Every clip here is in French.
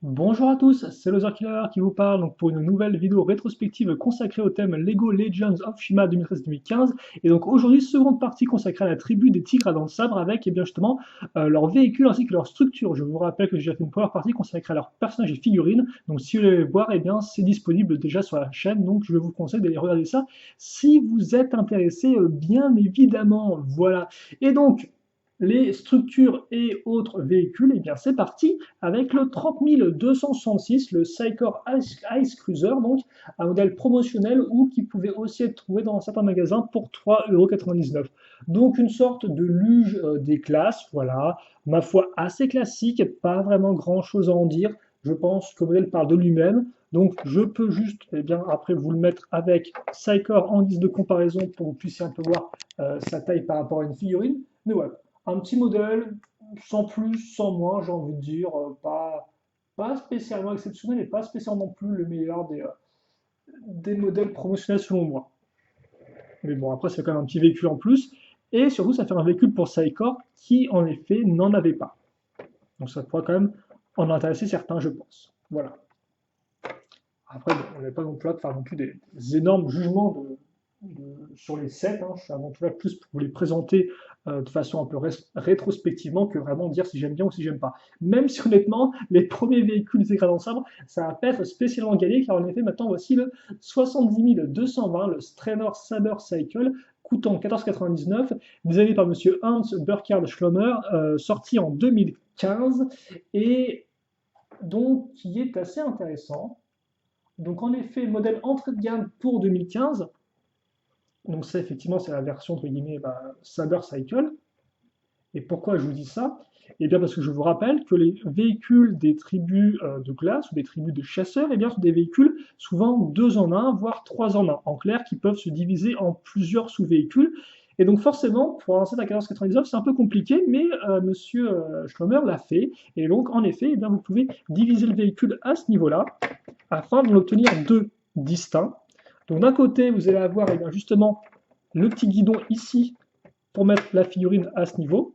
Bonjour à tous, c'est Loser Killer qui vous parle donc pour une nouvelle vidéo rétrospective consacrée au thème Lego Legends of Shima 2013-2015. Et donc aujourd'hui, seconde partie consacrée à la tribu des tigres à dents de sabre avec et bien justement leurs véhicules ainsi que leur structure. Je vous rappelle que j'ai fait une première partie consacrée à leurs personnages et figurines. Donc si vous voulez les voir, eh bien c'est disponible déjà sur la chaîne. Donc je vous conseille d'aller regarder ça si vous êtes intéressé, bien évidemment. Voilà. Et donc les structures et autres véhicules, eh bien c'est parti avec le 30266, le Sycor Ice Cruiser, donc un modèle promotionnel ou qui pouvait aussi être trouvé dans certains magasins pour 3,99 €. Donc une sorte de luge des classes, voilà, ma foi assez classique, pas vraiment grand chose à en dire. Je pense que le modèle parle de lui-même. Donc je peux juste, eh bien, après vous le mettre avec Sycor en guise de comparaison pour que vous puissiez un peu voir sa taille par rapport à une figurine. Mais voilà, un petit modèle, sans plus, sans moins, j'ai envie de dire, pas spécialement exceptionnel et pas spécialement non plus le meilleur des modèles promotionnels selon moi. Mais bon, après, c'est quand même un petit véhicule en plus. Et surtout, ça fait un véhicule pour Saikor qui, en effet, n'en avait pas. Donc ça pourrait quand même en intéresser certains, je pense. Voilà. Après, bon, on n'est pas non plus là de faire non plus des énormes jugements sur les sets, hein. Je suis avant tout là plus pour vous les présenter de façon un peu rétrospectivement que vraiment dire si j'aime bien ou si j'aime pas. Même si honnêtement, les premiers véhicules des écrans sabre, ça va pas être spécialement gagné, car en effet, maintenant voici le 70 220, le Strainer Saber Cycle, coûtant 14,99 €, designé par monsieur Hans Burkhard Schlomer, sorti en 2015, et donc qui est assez intéressant. Donc en effet, modèle entrée de gamme pour 2015. Donc ça, effectivement, c'est la version, entre guillemets, Saber Cycle. Et pourquoi je vous dis ça? Eh bien parce que je vous rappelle que les véhicules des tribus de glace ou des tribus de chasseurs, eh bien, sont des véhicules souvent 2 en un, voire 3 en un, en clair, qui peuvent se diviser en plusieurs sous-véhicules. Et donc forcément, pour un set à 14,99, c'est un peu compliqué, mais Monsieur Schlomer l'a fait. Et donc, en effet, eh bien, vous pouvez diviser le véhicule à ce niveau-là, afin d'en obtenir deux distincts. Donc d'un côté, vous allez avoir eh bien, justement le petit guidon ici pour mettre la figurine à ce niveau.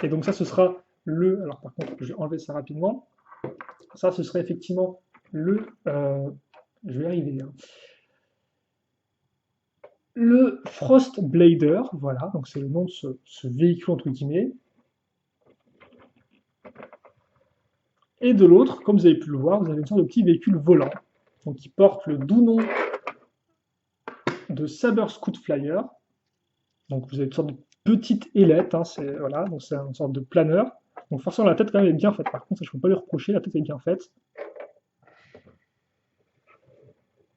Et donc ça, ce sera le... Alors par contre, je vais enlever ça rapidement. Ça, ce serait effectivement le... je vais y arriver. Hein. Le Frost Blader, voilà, donc c'est le nom de ce véhicule entre guillemets. Et de l'autre, comme vous avez pu le voir, vous avez une sorte de petit véhicule volant, donc qui porte le doux nom de Saber Scout Flyer. Donc vous avez une sorte de petite ailette, hein, c'est voilà, donc c'est une sorte de planeur. Donc forcément la tête quand même est bien faite. Par contre, ça, je ne peux pas lui reprocher, la tête est bien faite.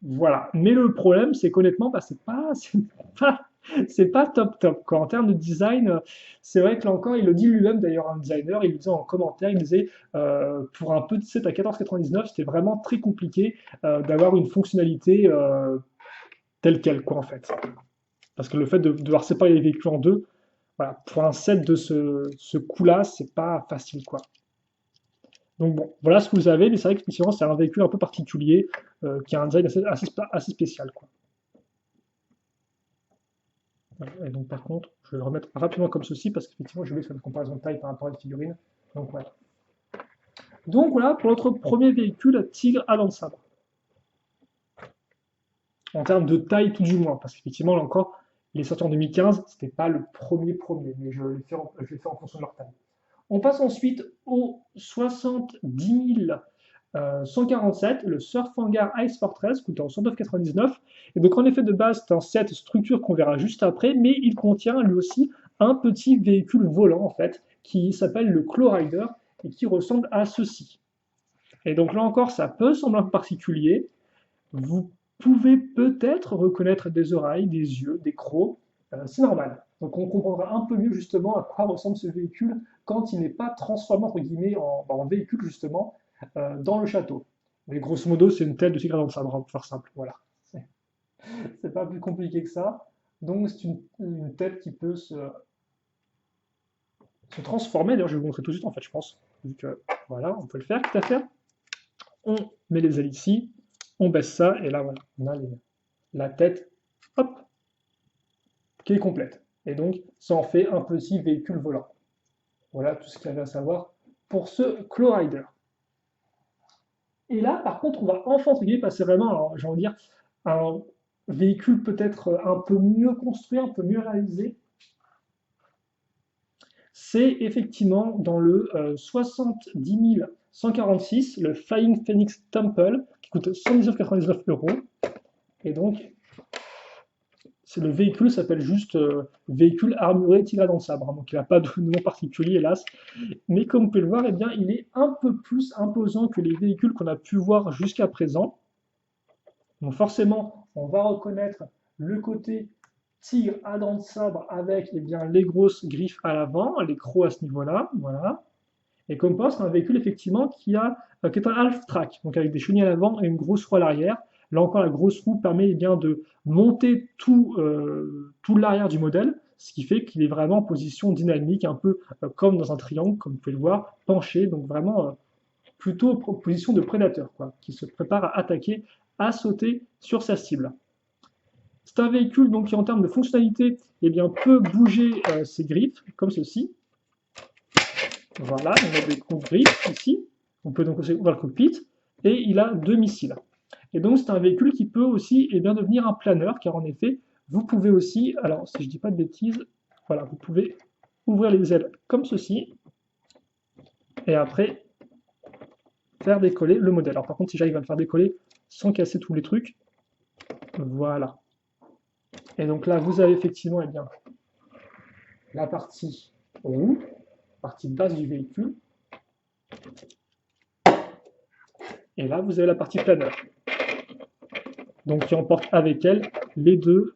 Voilà. Mais le problème, c'est qu'honnêtement, pas, c'est pas top top. Quoi. En termes de design, c'est vrai que là encore, il le dit lui-même d'ailleurs, un designer, il le disait en commentaire, il disait pour un petit set à 14,99, c'était vraiment très compliqué d'avoir une fonctionnalité telle quelle, quoi, en fait. Parce que le fait de devoir séparer les véhicules en deux, voilà, pour un set de ce coup-là, c'est pas facile, quoi. Donc bon, voilà ce que vous avez, mais c'est vrai que c'est un véhicule un peu particulier, qui a un design assez spécial, quoi. Voilà. Et donc par contre, je vais le remettre rapidement comme ceci, parce qu'effectivement, je vais faire une comparaison de taille par rapport à une figurine. Donc voilà. Donc voilà pour notre premier véhicule Tigre à dents de sabre. En termes de taille tout du moins, parce qu'effectivement, là encore, il est sorti en 2015, c'était pas le premier, mais je l'ai fait en fonction de leur taille. On passe ensuite au 70 147, le Surf Hangar Ice Fortress, coûtant 109,99 €. Et donc, en effet, de base, c'est un set structure qu'on verra juste après, mais il contient lui aussi un petit véhicule volant, en fait, qui s'appelle le Claw Rider et qui ressemble à ceci. Et donc, là encore, ça peut sembler un peu particulier. Vous pouvez peut-être reconnaître des oreilles, des yeux, des crocs. C'est normal. Donc on comprendra un peu mieux justement à quoi ressemble ce véhicule quand il n'est pas transformé entre guillemets en véhicule justement dans le château. Mais grosso modo, c'est une tête de tigre à dents de sabre, pour faire simple. Voilà. C'est pas plus compliqué que ça. Donc c'est une tête qui peut se transformer. D'ailleurs, je vais vous montrer tout de suite en fait, je pense. Donc voilà, on peut le faire. Quitte à faire, on met les ailes ici, on baisse ça, et là voilà, on a la tête, hop, qui est complète. Et donc, ça en fait un petit véhicule volant. Voilà tout ce qu'il y avait à savoir pour ce Claw Rider. Et là, par contre, on va enfin, entre guillemets, passer vraiment, alors, j'ai envie de dire, un véhicule peut-être un peu mieux construit, un peu mieux réalisé. C'est effectivement dans le 70 146, le Flying Phoenix Temple, qui coûte 119,99 euros. Et donc, c'est le véhicule s'appelle juste véhicule armuré tiré dans le sabre, hein, donc il n'a pas de nom particulier, hélas. Mais comme vous pouvez le voir, eh bien, il est un peu plus imposant que les véhicules qu'on a pu voir jusqu'à présent. Donc forcément, on va reconnaître le côté tigre à dents de sabre avec eh bien, les grosses griffes à l'avant, les crocs à ce niveau-là, voilà. Et comme poste, c'est un véhicule effectivement qui est un half-track, donc avec des chenilles à l'avant et une grosse roue à l'arrière. Là encore, la grosse roue permet eh bien, de monter tout l'arrière du modèle, ce qui fait qu'il est vraiment en position dynamique, un peu comme dans un triangle, comme vous pouvez le voir, penché, donc vraiment plutôt en position de prédateur, quoi, qui se prépare à attaquer, à sauter sur sa cible. C'est un véhicule donc, qui, en termes de fonctionnalité, eh bien, peut bouger ses griffes, comme ceci. Voilà, on a des griffes ici. On peut donc aussi ouvrir le cockpit. Et il a 2 missiles. Et donc, c'est un véhicule qui peut aussi eh bien, devenir un planeur, car en effet, vous pouvez aussi, alors si je ne dis pas de bêtises, voilà, vous pouvez ouvrir les ailes comme ceci. Et après, faire décoller le modèle. Alors par contre, si j'arrive à le faire décoller sans casser tous les trucs, voilà. Et donc là, vous avez effectivement eh bien, la partie roue, partie basse du véhicule. Et là, vous avez la partie planeur. Donc qui emporte avec elle les deux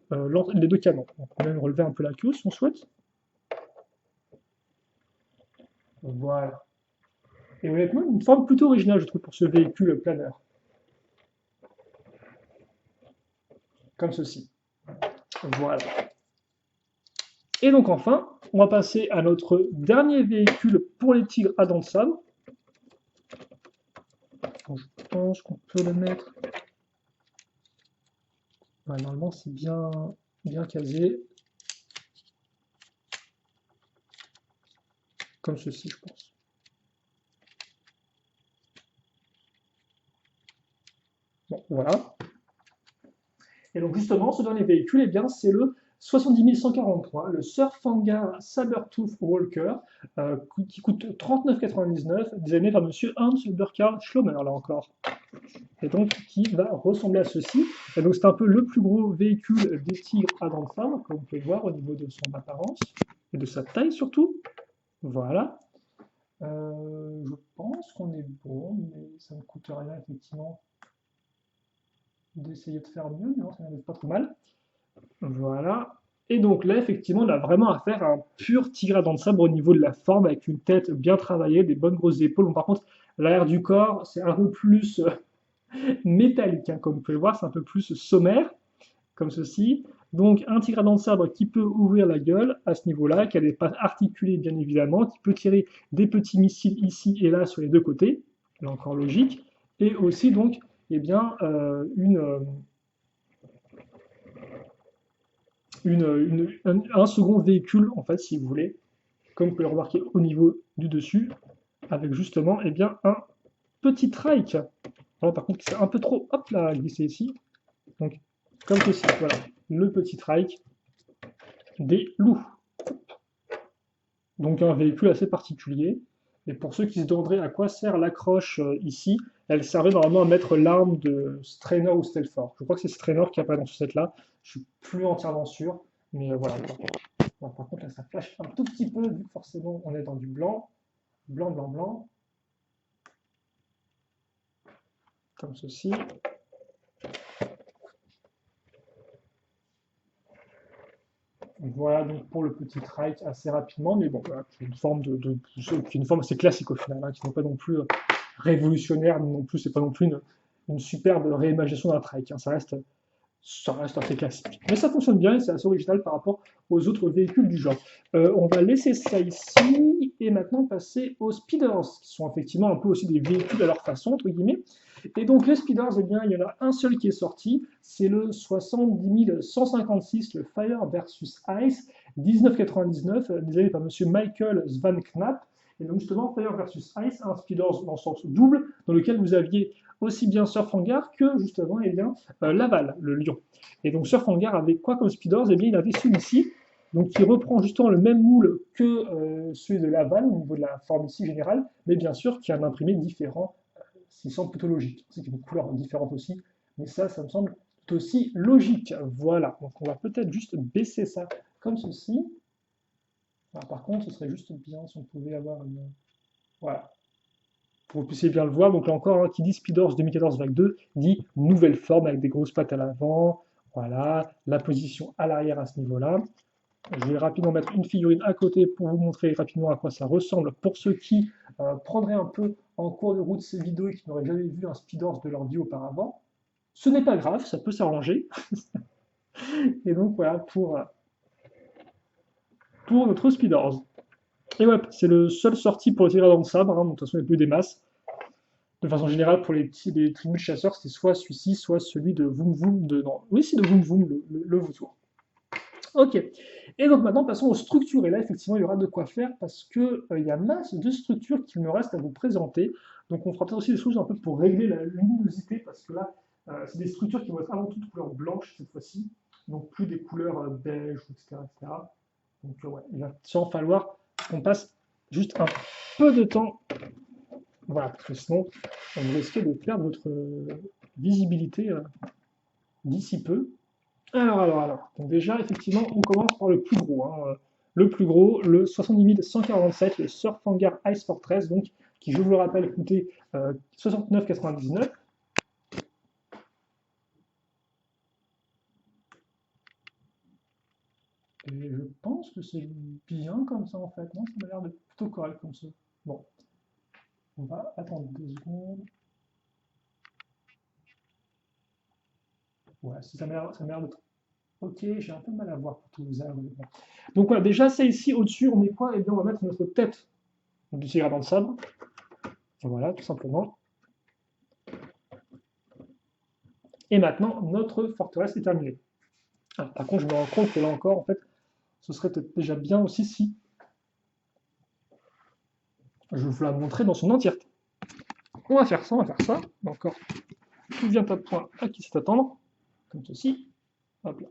canons. Donc, on peut même relever un peu la queue si on souhaite. Voilà. Et honnêtement, une forme plutôt originale, je trouve, pour ce véhicule planeur. Comme ceci. Voilà. Et donc enfin, on va passer à notre dernier véhicule pour les tigres à dents de sabre. Je pense qu'on peut le mettre. Ouais, normalement, c'est bien casé. Comme ceci, je pense. Bon, voilà. Et donc justement, ce dernier véhicule, eh bien, c'est le 70 143, le Surfanga Sabertooth Walker, qui coûte 39,99, designé par monsieur Hans Burkhard Schlommer, là encore. Et donc, qui va ressembler à ceci. Et donc, c'est un peu le plus gros véhicule des tigres à dents de sabre, comme vous pouvez le voir au niveau de son apparence, et de sa taille surtout. Voilà. Je pense qu'on est bon, mais ça ne coûte rien, effectivement, d'essayer de faire mieux, mais non, ça n'arrive pas trop mal. Voilà. Et donc là, effectivement, on a vraiment affaire à un pur tigre à dents de sabre au niveau de la forme, avec une tête bien travaillée, des bonnes grosses épaules. Bon, par contre, l'arrière du corps, c'est un peu plus métallique, hein, comme vous pouvez le voir, c'est un peu plus sommaire, comme ceci. Donc un tigre à dents de sabre qui peut ouvrir la gueule à ce niveau-là, qui a des pattes articulées bien évidemment, qui peut tirer des petits missiles ici et là sur les deux côtés, là encore logique, et aussi donc eh bien, un second véhicule, en fait, si vous voulez, comme vous pouvez le remarquer au niveau du dessus, avec justement eh bien, un petit trike. Alors, par contre, c'est un peu trop, hop là, glissé ici. Donc, comme ceci, voilà, le petit trike des loups. Donc, un véhicule assez particulier. Et pour ceux qui se demanderaient à quoi sert l'accroche ici, elle servait normalement à mettre l'arme de Strainer ou Stelfor. Je crois que c'est Strainer qui apparaît dans ce set-là. Je suis plus entièrement sûr, mais voilà. Bon, par contre, là, ça flash un tout petit peu, vu que forcément, on est dans du blanc. Blanc, blanc, blanc. Comme ceci. Voilà donc pour le petit trike assez rapidement, mais bon, voilà, c'est une forme une forme assez classique au final, hein, qui n'est pas non plus révolutionnaire, non plus, c'est pas non plus une superbe réimagination d'un trike, hein, ça reste assez classique. Mais ça fonctionne bien et c'est assez original par rapport aux autres véhicules du genre. On va laisser ça ici et maintenant passer aux speeders, qui sont effectivement un peu aussi des véhicules à leur façon, entre guillemets. Et donc les speeders, eh bien, il y en a un seul qui est sorti, c'est le 70 156, le Fire versus Ice, 1999, désigné par monsieur Michael Svan Knapp. Et donc justement, Fire versus Ice, un Speeders dans le sens double, dans lequel vous aviez aussi bien Surfangar que justement eh bien, Laval, le lion. Et donc Surfangar avait quoi comme Speeders? Eh bien, il avait celui-ci, donc qui reprend justement le même moule que celui de Laval au niveau de la forme ici générale, mais bien sûr qui a un imprimé différent, ce qui semble plutôt logique. C'est qu'il y a une couleur différente aussi, mais ça me semble tout aussi logique. Voilà, donc on va peut-être juste baisser ça comme ceci. Alors, par contre, ce serait juste bien si on pouvait avoir une... Voilà, pour que vous puissiez bien le voir. Donc là encore, hein, qui dit Speeders 2014-2 dit nouvelle forme avec des grosses pattes à l'avant. Voilà, la position à l'arrière à ce niveau-là. Je vais rapidement mettre une figurine à côté pour vous montrer rapidement à quoi ça ressemble. Pour ceux qui prendraient un peu en cours de route ces vidéos et qui n'auraient jamais vu un Speeders de leur vie auparavant, ce n'est pas grave, ça peut s'arranger. Et donc voilà pour notre Speeders. Et ouais, c'est le seul sorti pour le tir dans le sabre, hein, donc de toute façon il n'y a plus des masses. De façon générale, pour les tribus de chasseurs, c'était soit celui-ci, soit celui de Voom Voom de. Non, oui, c'est de Voom Voom, le vautour. Ok. Et donc maintenant, passons aux structures. Et là, effectivement, il y aura de quoi faire parce qu'il y a masse de structures qu'il me reste à vous présenter. Donc on fera peut-être aussi des choses un peu pour régler la luminosité parce que là, c'est des structures qui vont être avant tout de couleur blanche cette fois-ci. Donc plus des couleurs beige, etc., etc. Donc ouais, il va sans falloir qu'on passe juste un peu de temps. Voilà, parce que sinon, on risquait de perdre notre visibilité d'ici peu. Alors. Donc déjà, effectivement, on commence par le plus gros. Hein. Le plus gros, le 70 147, le Surfangar Ice Fortress, donc, qui, je vous le rappelle, coûtait 69,99. Et je pense que c'est bien comme ça, en fait. Non, ça m'a l'air de plutôt correct comme ça. Bon, on va attendre 2 secondes. Ouais, ça m'a l'air d'être... Ok, j'ai un peu de mal à voir pour tout vous avouer. Donc voilà, déjà, ça ici, au-dessus, on met quoi? Eh bien, on va mettre notre tête du tigre dans le sabre. Voilà, tout simplement. Et maintenant, notre forteresse est terminée. Alors, par contre, je me rends compte que là encore, en fait, ce serait peut-être déjà bien aussi si je vous la montrais dans son entièreté. On va faire ça. Encore, tout vient à point à qui c'est attendre, comme ceci. Hop là.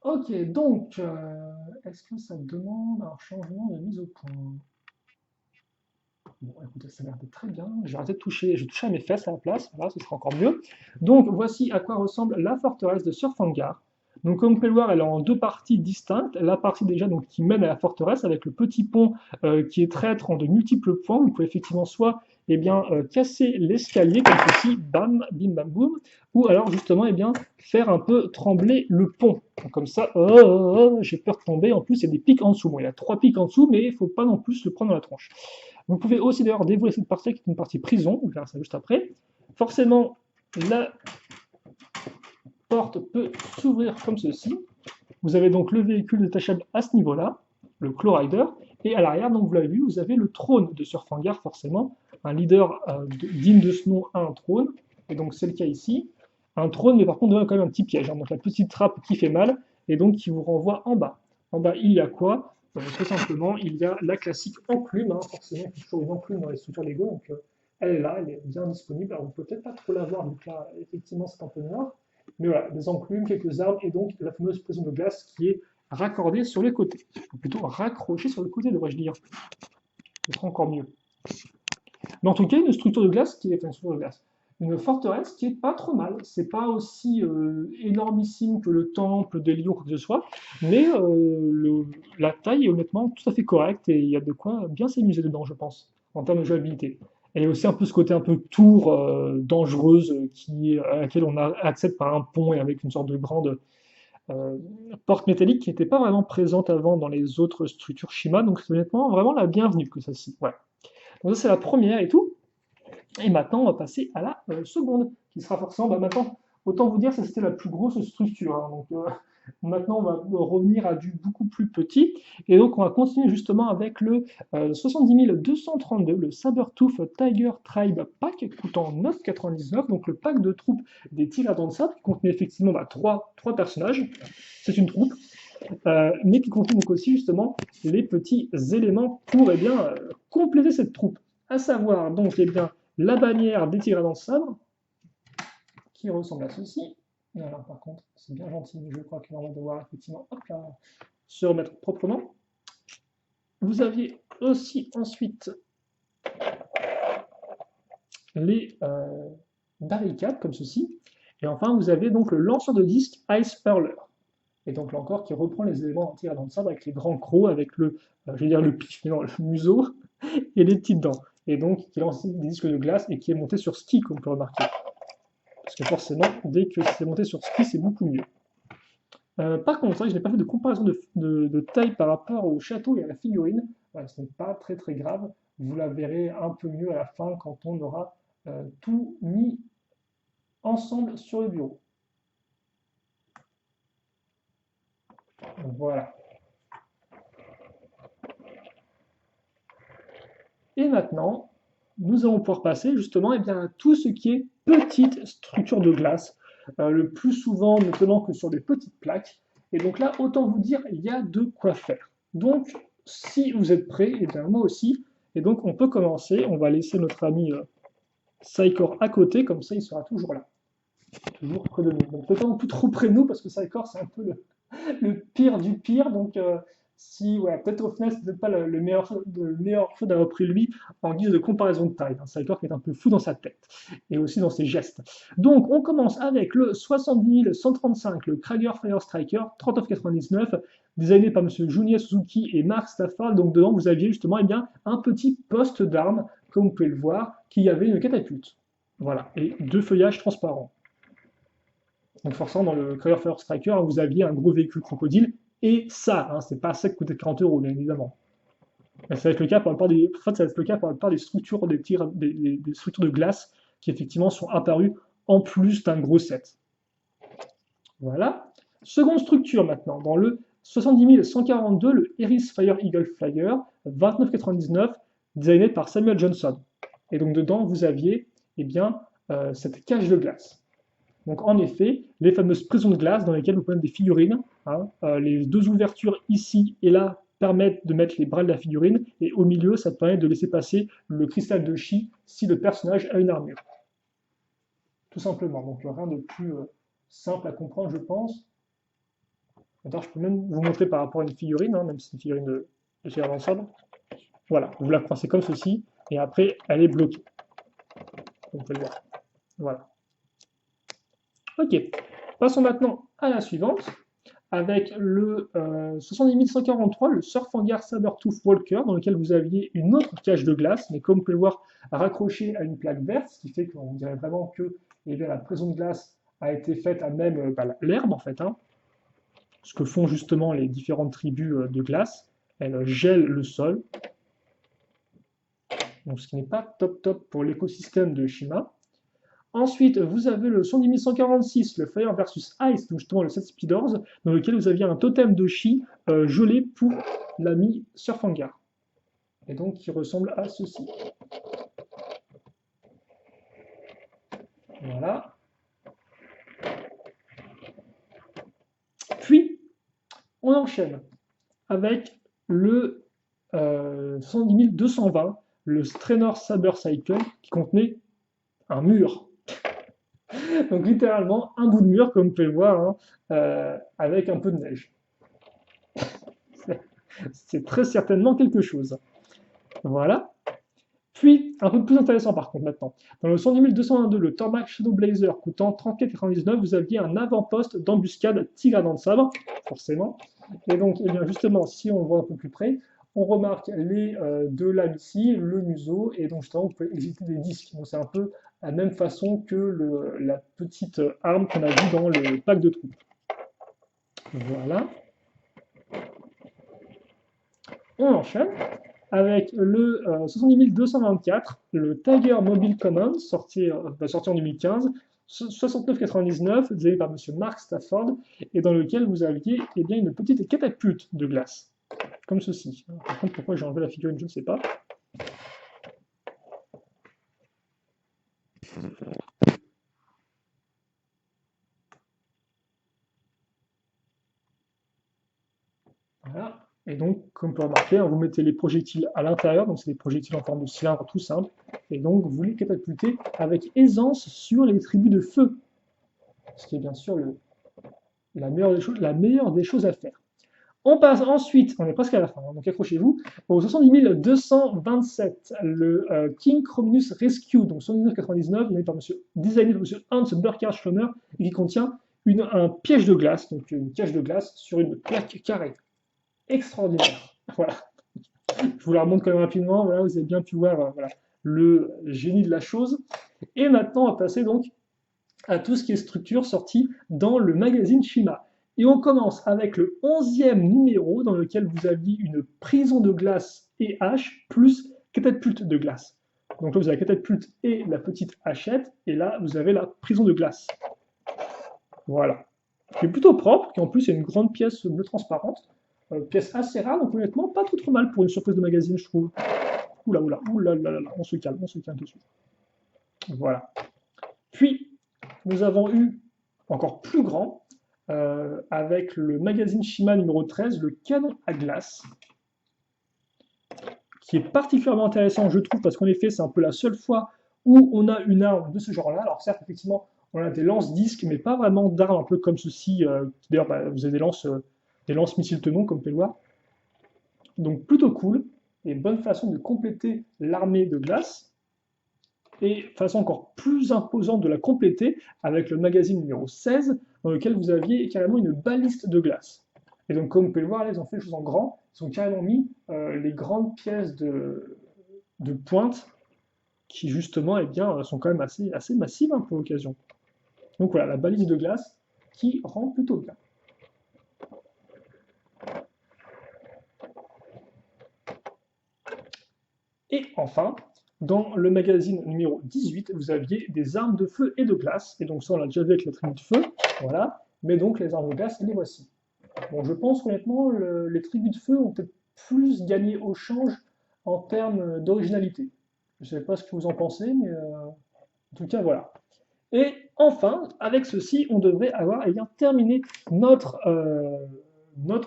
Ok, donc, est-ce que ça demande un changement de mise au point? Bon, écoutez, ça a l'air de très bien. Je vais arrêter de toucher, je vais toucher à mes fesses à la place, voilà, ce sera encore mieux. Donc, voici à quoi ressemble la forteresse de Surfangar. Donc, comme vous pouvez le voir, elle est en 2 parties distinctes. La partie déjà donc, qui mène à la forteresse avec le petit pont qui est traître en de multiples points. Vous pouvez effectivement soit eh bien, casser l'escalier comme ceci, bam, bim, bam, boum, ou alors justement eh bien, faire un peu trembler le pont. Donc, comme ça, j'ai peur de tomber. En plus, il y a des pics en dessous. Bon, il y a 3 pics en dessous, mais il ne faut pas non plus le prendre dans la tronche. Vous pouvez aussi d'ailleurs dévoiler cette partie qui est une partie prison, on verra ça juste après. Forcément, la porte peut s'ouvrir comme ceci. Vous avez donc le véhicule détachable à ce niveau-là, le Clawrider, et à l'arrière, donc vous l'avez vu, vous avez le trône de Surfangar, forcément. Un leader digne de ce nom a un trône, et donc c'est le cas ici. Un trône, mais par contre, quand même un petit piège. Hein, donc la petite trappe qui fait mal, et donc qui vous renvoie en bas. En bas, il y a quoi? Tout simplement, il y a la classique enclume, hein, forcément, il y a toujours une enclume dans les structures Lego, donc elle est là, elle est bien disponible. Alors, vous ne pouvez peut-être pas trop la voir, donc là, effectivement, c'est un peu noir. Mais voilà, des enclumes, quelques arbres, et donc la fameuse prison de glace qui est raccordée sur les côtés. Ou plutôt raccrochée sur les côtés, devrais-je dire. Ce sera encore mieux. Mais en tout cas, une structure de glace qui est, enfin, une structure de glace, une forteresse qui est pas trop mal. C'est pas aussi énormissime que le temple des lions, quoi que ce soit, mais la taille est honnêtement tout à fait correcte et il y a de quoi bien s'amuser dedans, je pense, en termes de jouabilité. Elle est aussi un peu ce côté un peu tour dangereuse à laquelle on accède par un pont et avec une sorte de grande porte métallique qui n'était pas vraiment présente avant dans les autres structures Shima, donc c'est honnêtement vraiment la bienvenue que ça ci. Ouais. Donc ça c'est la première et tout. Et maintenant, on va passer à la seconde, qui sera forcément, maintenant, autant vous dire, ça c'était la plus grosse structure. Hein, donc maintenant, on va revenir à du beaucoup plus petit. Et donc, on va continuer justement avec le 70 232, le Sabertooth Tiger Tribe Pack, coûtant 9,99. Donc, le pack de troupes des tigres à dents de sable, qui contenait effectivement 3 personnages. C'est une troupe. mais qui contient donc aussi justement les petits éléments pour eh bien, compléter cette troupe. À savoir donc eh bien, la bannière des tigres à dents de sabre, qui ressemble à ceci. Alors par contre, c'est bien gentil, mais je crois que on va devoir effectivement hop là, se remettre proprement. Vous aviez aussi ensuite les barricades comme ceci. Et enfin, vous avez donc le lanceur de disques Ice Hurler. Et donc là encore, qui reprend les éléments entiers dans le sabre avec les grands crocs, avec le, je vais dire le pif, non, le museau et les petites dents. Et donc qui lance des disques de glace et qui est monté sur ski, comme on peut remarquer. Parce que forcément, dès que c'est monté sur ski, c'est beaucoup mieux. Par contre, c'est vrai que je n'ai pas fait de comparaison de taille par rapport au château et à la figurine. Voilà, ce n'est pas très très grave. Vous la verrez un peu mieux à la fin quand on aura tout mis ensemble sur le bureau. Voilà. Et maintenant, nous allons pouvoir passer justement eh bien, à tout ce qui est petite structure de glace, le plus souvent ne tenant que sur des petites plaques. Et donc là, autant vous dire, il y a de quoi faire. Donc, si vous êtes prêts, et bien moi aussi, et donc on peut commencer. On va laisser notre ami Saikor à côté, comme ça il sera toujours là, toujours près de nous. Donc peut-être pas tout trop près de nous, parce que Saikor c'est un peu le pire du pire. Donc, si, ouais, peut-être au final, c'est peut-être pas le meilleur choix d'avoir pris lui en guise de comparaison de taille. Un Cyclore qui est un peu fou dans sa tête et aussi dans ses gestes. Donc, on commence avec le 70 135, le Krieger Fire Striker 3999, designé par M. Junior Suzuki et Mark Stafford. Donc, dedans, vous aviez justement eh bien, un petit poste d'armes, comme vous pouvez le voir, qui avait une catapulte. Voilà, et deux feuillages transparents. Donc forcément, dans le Krieger Fire Striker, vous aviez un gros véhicule crocodile, et ça, hein, c'est pas ça qui coûtait 40 euros, bien évidemment. Et ça va être le cas pour la plupart des, en fait, ça va être le cas pour la plupart des structures, des structures de glace qui effectivement sont apparues en plus d'un gros set. Voilà. Seconde structure maintenant, dans le 70 142, le Harris Fire Eagle Flyer 2999, designé par Samuel Johnson. Et donc dedans, vous aviez eh bien, cette cage de glace. Donc en effet, les fameuses prisons de glace dans lesquelles vous pouvez mettre des figurines, hein, les deux ouvertures ici et là permettent de mettre les bras de la figurine, et au milieu, ça permet de laisser passer le cristal de chi si le personnage a une armure. Tout simplement, donc rien de plus simple à comprendre, je pense. D'ailleurs, je peux même vous montrer par rapport à une figurine, hein, même si c'est une figurine de Gérard Lansable. Voilà, vous la coincez comme ceci, et après, elle est bloquée. Vous pouvez le voir. Voilà. Ok, passons maintenant à la suivante, avec le 70 143, le Surfangar Sabertooth Walker, dans lequel vous aviez une autre cage de glace, mais comme vous pouvez le voir, raccrochée à une plaque verte, ce qui fait qu'on dirait vraiment que eh bien, la prison de glace a été faite à même l'herbe, en fait, hein, ce que font justement les différentes tribus de glace. Elles gèlent le sol, donc ce qui n'est pas top top pour l'écosystème de Shima. Ensuite, vous avez le 110 146, le Fire versus Ice, donc justement le set Speeders, dans lequel vous aviez un totem de chi gelé pour l'ami Surfangar. Et donc qui ressemble à ceci. Voilà. Puis, on enchaîne avec le 110 220, le Strainer Saber Cycle, qui contenait un mur. Donc littéralement un bout de mur, comme vous pouvez le voir, hein, avec un peu de neige. C'est très certainement quelque chose. Voilà. Puis, un peu plus intéressant par contre maintenant, dans le 110 222, le Tormac Shadow Blazer coûtant 34,99, vous aviez un avant-poste d'embuscade tigre à dents de sabre, forcément. Et donc, eh bien, justement, si on voit un peu plus près, on remarque les deux lames ici, le museau, et donc justement, vous pouvez éviter des disques. Donc c'est un peu la même façon que la petite arme qu'on a vue dans le pack de troupes. Voilà. On enchaîne avec le 70 224, le Tiger Mobile Command, sorti en 2015, 69,99, désigné par M. Mark Stafford, et dans lequel vous aviez eh bien, une petite catapulte de glace, comme ceci. Par contre, pourquoi j'ai enlevé la figurine, je ne sais pas. Et donc, comme vous pouvez remarquer, hein, vous mettez les projectiles à l'intérieur, donc c'est des projectiles en forme de cylindre tout simple, et donc vous les catapultez avec aisance sur les tribus de feu, ce qui est bien sûr la meilleure des choses à faire. On passe ensuite, on est presque à la fin, hein, donc accrochez-vous, au 70 227, le King Chrominus Rescue, donc 1999, designé par M. Hans Burkhardt-Schloner, et qui contient un piège de glace, donc une cage de glace sur une plaque carrée. Extraordinaire. Voilà. Je vous la remonte quand même rapidement, voilà, vous avez bien pu voir voilà, le génie de la chose. Et maintenant, on va passer donc à tout ce qui est structure sortie dans le magazine Shima. Et on commence avec le 11e numéro dans lequel vous aviez une prison de glace et hache plus catapulte de glace. Donc là, vous avez la catapulte et la petite hachette, et là, vous avez la prison de glace. Voilà. Qui est plutôt propre, qui en plus est une grande pièce bleu transparente. Pièce assez rare, donc honnêtement, pas trop mal pour une surprise de magazine, je trouve. Oula, on se calme tout de suite. Voilà. Puis, nous avons eu encore plus grand, avec le magazine Shima numéro 13, le canon à glace, qui est particulièrement intéressant, je trouve, parce qu'en effet, c'est un peu la seule fois où on a une arme de ce genre-là. Alors certes, effectivement, on a des lance-disques, mais pas vraiment d'armes un peu comme ceci. D'ailleurs, vous avez des lance-missiles tenons, comme vous pouvez le voir. Donc plutôt cool, et bonne façon de compléter l'armée de glace. Et façon encore plus imposante de la compléter avec le magazine numéro 16, dans lequel vous aviez carrément une baliste de glace. Et donc, comme vous pouvez le voir, là, ils ont fait les choses en grand. Ils ont carrément mis les grandes pièces de pointe qui, justement, eh bien, sont quand même assez massives hein, pour l'occasion. Donc voilà, la balise de glace qui rend plutôt bien. Et enfin, dans le magazine numéro 18, vous aviez des armes de feu et de glace. Et donc ça, on l'a déjà vu avec la tribu de feu, voilà. Mais donc les armes de glace, les voici. Bon, je pense honnêtement, les tribus de feu ont peut-être plus gagné au change en termes d'originalité. Je ne sais pas ce que vous en pensez, mais en tout cas, voilà. Et enfin, avec ceci, on devrait avoir terminé notre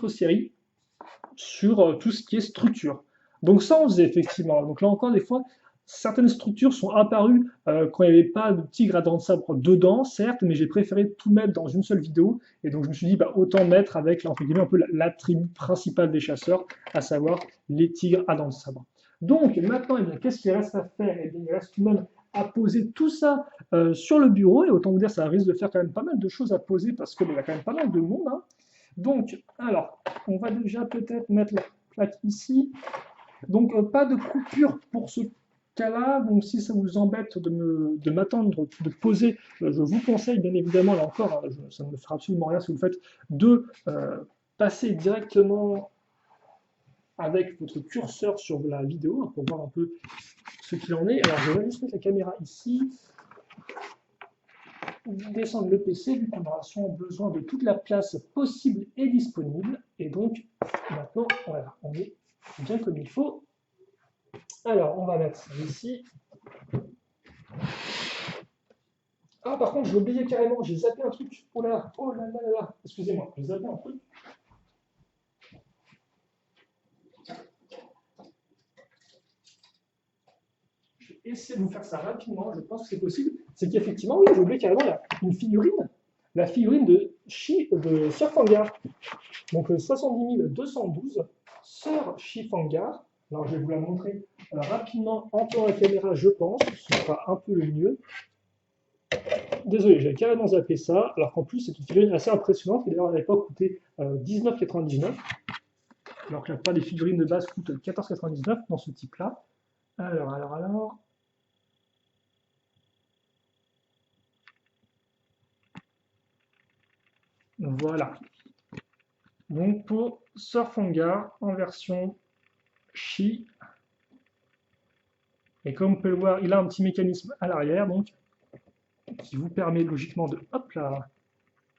série sur tout ce qui est structure. Donc ça, on faisait effectivement. Donc là encore, des fois, certaines structures sont apparues quand il n'y avait pas de tigre à dents de sabre dedans, certes, mais j'ai préféré tout mettre dans une seule vidéo. Et donc je me suis dit, bah, autant mettre avec, entre guillemets, un peu la tribu principale des chasseurs, à savoir les tigres à dents de sabre. Donc maintenant, eh qu'est-ce qu'il reste à faire? Eh bien, il reste tout de même à poser tout ça sur le bureau. Et autant vous dire, ça risque de faire quand même pas mal de choses à poser parce qu'il y a quand même pas mal de monde. Hein. Donc, alors, on va déjà peut-être mettre la plaque ici. Donc, pas de coupure pour ce cas-là. Donc, si ça vous embête de m'attendre, de poser, je vous conseille, bien évidemment, là encore, ça ne me fera absolument rien si vous le faites, de passer directement avec votre curseur sur la vidéo hein, pour voir un peu ce qu'il en est. Alors, je vais juste mettre la caméra ici. Descendre le PC, vu qu'on aura sûrement besoin de toute la place possible et disponible. Et donc, maintenant, voilà, on est bien comme il faut. Alors, on va mettre ça ici. Ah, par contre, j'ai oublié carrément, j'ai zappé un truc. Oh là là, excusez-moi, j'ai zappé un truc. Je vais essayer de vous faire ça rapidement, je pense que c'est possible. C'est qu'effectivement, oui, j'ai oublié carrément une figurine. La figurine de Sir Fangar. Donc, le 70 212, Sir Shifangar. Alors, je vais vous la montrer rapidement en tenant la caméra, je pense. Ce sera un peu le mieux. Désolé, j'ai carrément zappé ça, alors qu'en plus, c'est une figurine assez impressionnante, qui d'ailleurs à l'époque coûtait 19,99, alors que la plupart des figurines de base coûtent 14,99 dans ce type-là. Alors. Voilà. Donc pour Sir Fangar en version Shi. Et comme vous pouvez le voir, il a un petit mécanisme à l'arrière, donc qui vous permet logiquement de hop là,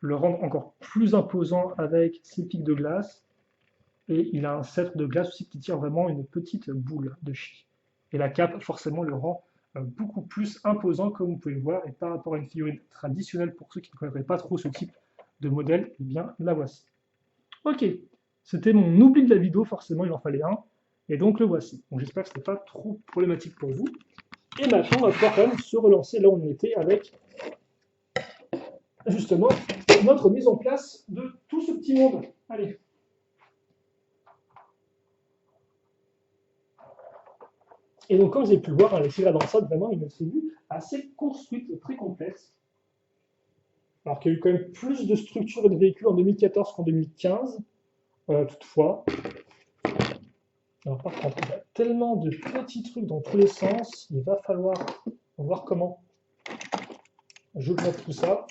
le rendre encore plus imposant avec ses pics de glace. Et il a un sceptre de glace aussi qui tire vraiment une petite boule de Shi. Et la cape, forcément, le rend beaucoup plus imposant, comme vous pouvez le voir. Et par rapport à une figurine traditionnelle, pour ceux qui ne connaîtraient pas trop ce type de modèle, eh bien, la voici. Ok, C'était mon oubli de la vidéo, forcément il en fallait un. Et donc le voici. Donc j'espère que ce n'est pas trop problématique pour vous. Et maintenant, on va pouvoir quand même se relancer là où on était avec justement notre mise en place de tout ce petit monde. Allez. Et donc, comme vous avez pu le voir, les tirades dans ça, vraiment une tribu assez construite et très complexe. Alors qu'il y a eu quand même plus de structures et de véhicules en 2014 qu'en 2015, toutefois. Alors par contre, il y a tellement de petits trucs dans tous les sens, il va falloir voir comment je bloque tout ça.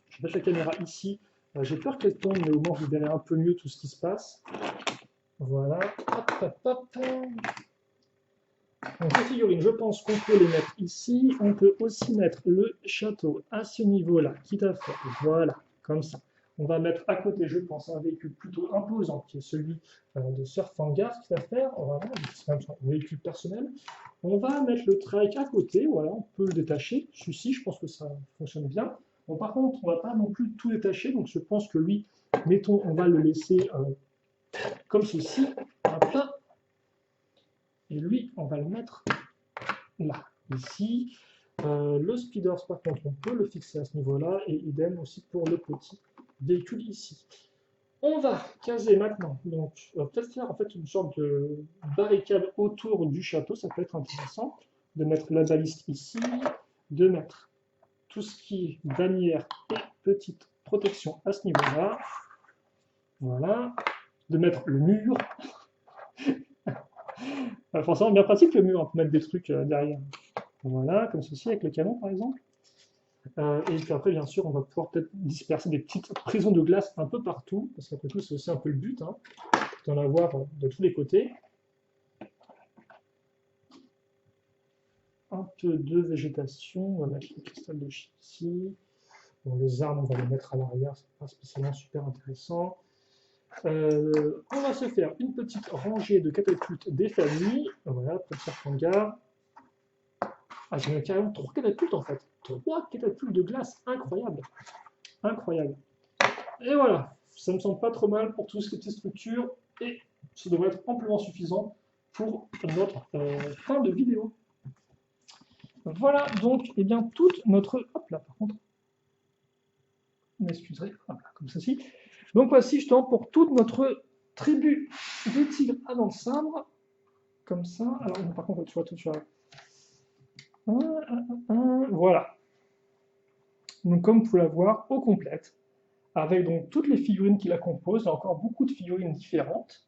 Je vais mettre la caméra ici. J'ai peur qu'elle tombe, mais au moins vous verrez un peu mieux tout ce qui se passe. Voilà. Hop, hop, hop. Donc les figurines, je pense qu'on peut les mettre ici. On peut aussi mettre le château à ce niveau-là, quitte à faire. Voilà, comme ça. On va mettre à côté, je pense, un véhicule plutôt imposant, qui est celui de Surf Hangar, quitte à faire. Voilà, c'est un véhicule personnel. On va mettre le trike à côté, voilà, on peut le détacher. Celui-ci, je pense que ça fonctionne bien. Bon, par contre, on ne va pas non plus tout détacher, donc je pense que lui, mettons, on va le laisser comme ceci. Hop. Et lui, on va le mettre là, ici. Le speeders, par contre, on peut le fixer à ce niveau-là, et idem aussi pour le petit véhicule ici. On va caser maintenant, donc on va peut-être faire en fait une sorte de barricade autour du château, ça peut être intéressant, de mettre la baliste ici, de mettre tout ce qui est bannière et petite protection à ce niveau-là, voilà, de mettre le mur. Forcément bien pratique le mur, on peut mettre des trucs derrière. Voilà, comme ceci avec le canon par exemple. Et puis après, bien sûr, on va pouvoir peut-être disperser des petites prisons de glace un peu partout, parce qu'après tout, c'est aussi un peu le but, hein, d'en avoir de tous les côtés. Un peu de végétation, on va mettre le cristal de Chi ici. Bon, les armes, on va les mettre à l'arrière, c'est pas spécialement super intéressant. On va se faire une petite rangée de catapultes des familles. Voilà, pour Surf Hangar. Ah, j'ai carrément 3 catapultes en fait. 3 catapultes de glace, incroyable. Incroyable. Et voilà, ça me semble pas trop mal pour toutes ces petites structures. Et ça devrait être amplement suffisant pour notre fin de vidéo. Voilà donc, eh bien, toute notre... Hop là, par contre. Vous m'excuserez, voilà, comme ceci. Donc voici justement pour toute notre tribu des tigres à dents de sabre. Comme ça. Alors, par contre, tu vois, tout, tu vois. Voilà. Donc, comme vous pouvez la voir, au complète, avec donc toutes les figurines qui la composent, il y a encore beaucoup de figurines différentes,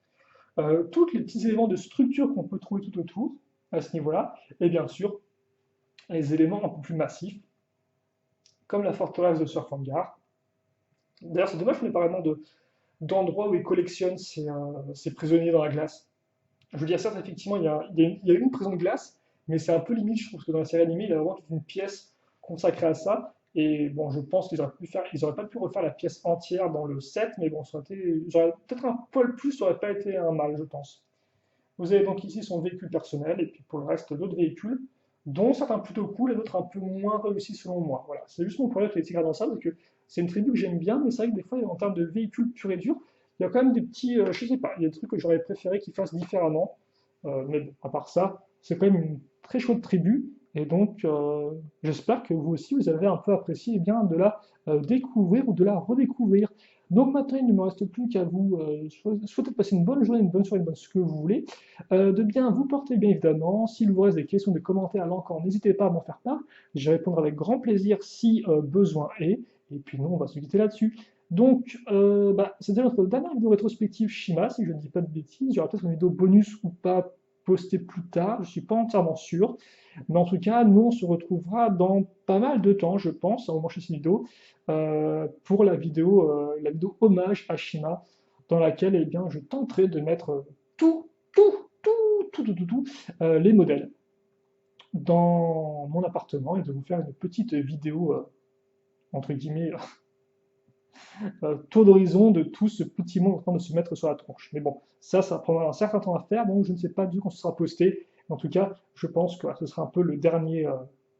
tous les petits éléments de structure qu'on peut trouver tout autour, à ce niveau-là, et bien sûr, les éléments un peu plus massifs, comme la forteresse de Surf Hangar. D'ailleurs, c'est dommage qu'on n'ait pas vraiment d'endroits où ils collectionnent ces prisonniers dans la glace. Je veux dire, certes, effectivement, il y a une prison de glace, mais c'est un peu limite, je trouve, que dans la série animée, il y a vraiment toute une pièce consacrée à ça. Et bon, je pense qu'ils auraient pas pu refaire la pièce entière dans le 7, mais bon, ça aurait été, j'aurais peut-être un poil plus, ça aurait pas été un mal, je pense. Vous avez donc ici son véhicule personnel, et puis pour le reste, d'autres véhicules, dont certains plutôt cool et d'autres un peu moins réussis selon moi. Voilà, c'est juste mon problème avec les tigres dans ça, parce que c'est une tribu que j'aime bien, mais c'est vrai que des fois, en termes de véhicules purs et durs, il y a quand même des petits, je sais pas, il y a des trucs que j'aurais préféré qu'ils fassent différemment. Mais bon, à part ça, c'est quand même une très chouette tribu. Et donc, j'espère que vous aussi, vous avez un peu apprécié eh bien, de la découvrir ou de la redécouvrir. Donc maintenant, il ne me reste plus qu'à vous souhaiter de passer une bonne journée, une bonne soirée, une bonne ce que vous voulez. De bien vous porter bien évidemment. S'il vous reste des questions, des commentaires là encore, n'hésitez pas à m'en faire part. Je répondrai avec grand plaisir si besoin est. Et puis nous, on va se quitter là-dessus. Donc, c'était notre dernière vidéo rétrospective Shima, si je ne dis pas de bêtises. Il y aura peut-être une vidéo bonus ou pas postée plus tard, je ne suis pas entièrement sûr. Mais en tout cas, nous, on se retrouvera dans pas mal de temps, je pense, au moment de cette vidéo, pour la vidéo hommage à Shima, dans laquelle eh bien, je tenterai de mettre les modèles dans mon appartement et de vous faire une petite vidéo, entre guillemets, tour d'horizon de tout ce petit monde en train de se mettre sur la tronche. Mais bon, ça prendra un certain temps à faire, donc je ne sais pas du quand ce sera posté. En tout cas, je pense que ce sera un peu le dernier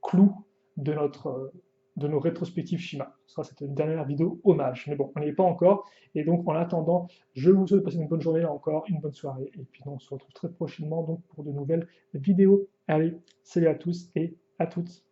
clou de de nos rétrospectives Shima. Ce sera cette dernière vidéo hommage. Mais bon, on n'y est pas encore. Et donc, en attendant, je vous souhaite de passer une bonne journée là encore, une bonne soirée. Et puis, on se retrouve très prochainement donc pour de nouvelles vidéos. Allez, salut à tous et à toutes.